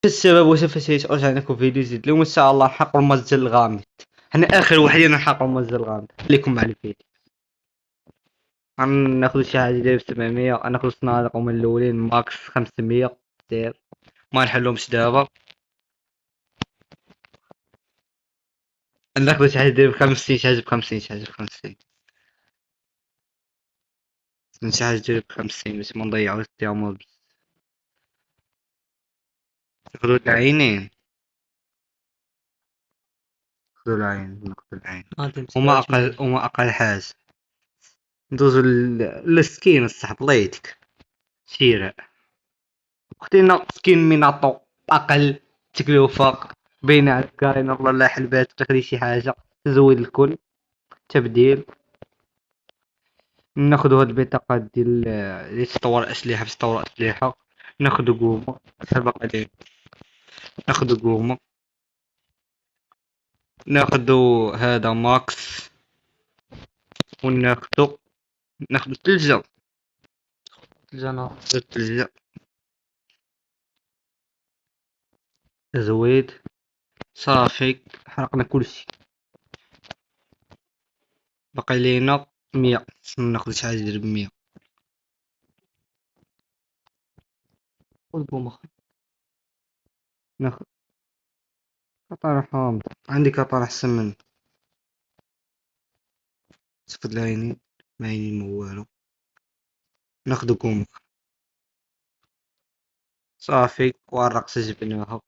السبب وسوف ارجع لكم فيديو جديد اليوم ان شاء الله نحقق المسجد الغامض. احنا اخر وحدين نحقق المسجد الغامض. خليكم مع الفيديو. ناخذ شي حاجه داير 700 ناخذ صناديق من الاولين ماكس 500 داير ما نحلهمش دابا. ناخذ شي حاجه داير 50 شي حاجه ب 50 شي حاجه ب 50 شي حاجه داير ب 50 باش ما نضيعوش التيامور. ناخذ العينين ناخذ العين ناخذ العين وما اقل حاجه ندوزو للسكين الصح بليتك شيرة اختينا سكين ميناطو اقل تكلفة بين الكاين والله لا حلبات تخلي شي حاجة تزود الكل تبديل. ناخدو هاد البطاقات ديال اللي تطور اسلحة باش تطور اسلحة. ناخدو قومة سبق عليه ناخدو قومة ناخدو هذا ماكس وناخدو التلجة التلجة زويد صافي حرقنا كلشي باقي لينا 100 ناخذ شي حاجه ديال 100 والبومة ناخذ قطار حامض عندي قطار احسن منه صفد العينين ما عينين مو والو ناخذ قومة صافي والرقصة جبناها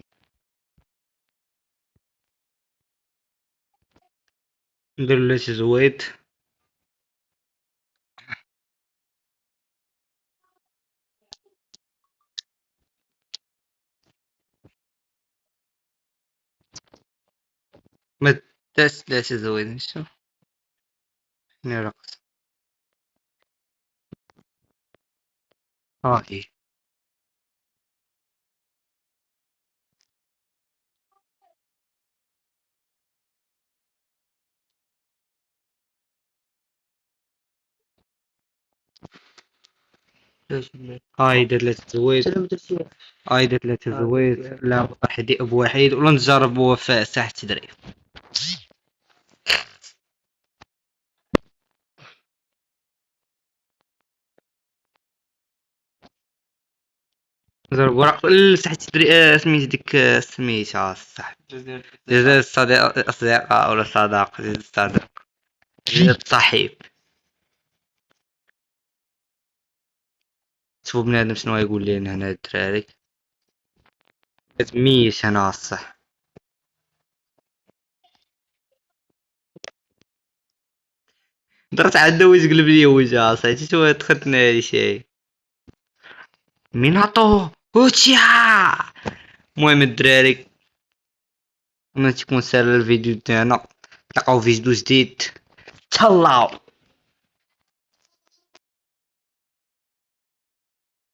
ندير له شي زويد ما داش لا شي زويد نشوف نرقص هاهي هاي درت له زويد هاي درت له زويد لا واحد بوحيد ولا نجربوا في ساحة تدريب نجرب ورق ساحة تدريب سميت ديك سميتها صح جزاء الأصدقاء ولا صداق جزاء الصديق جزاء الصحيب. شوفوا بنادم شنو يقول لنا هنا الدراري ميش انا الصح درت عاد ويش قلب لي وجه صاحبي شو دخلتنا هادي شي ميناتو اوتشيا. المهم الدراري نتمنى تكون سال الفيديو تاعنا نلقاو فيديو جديد تهلاو.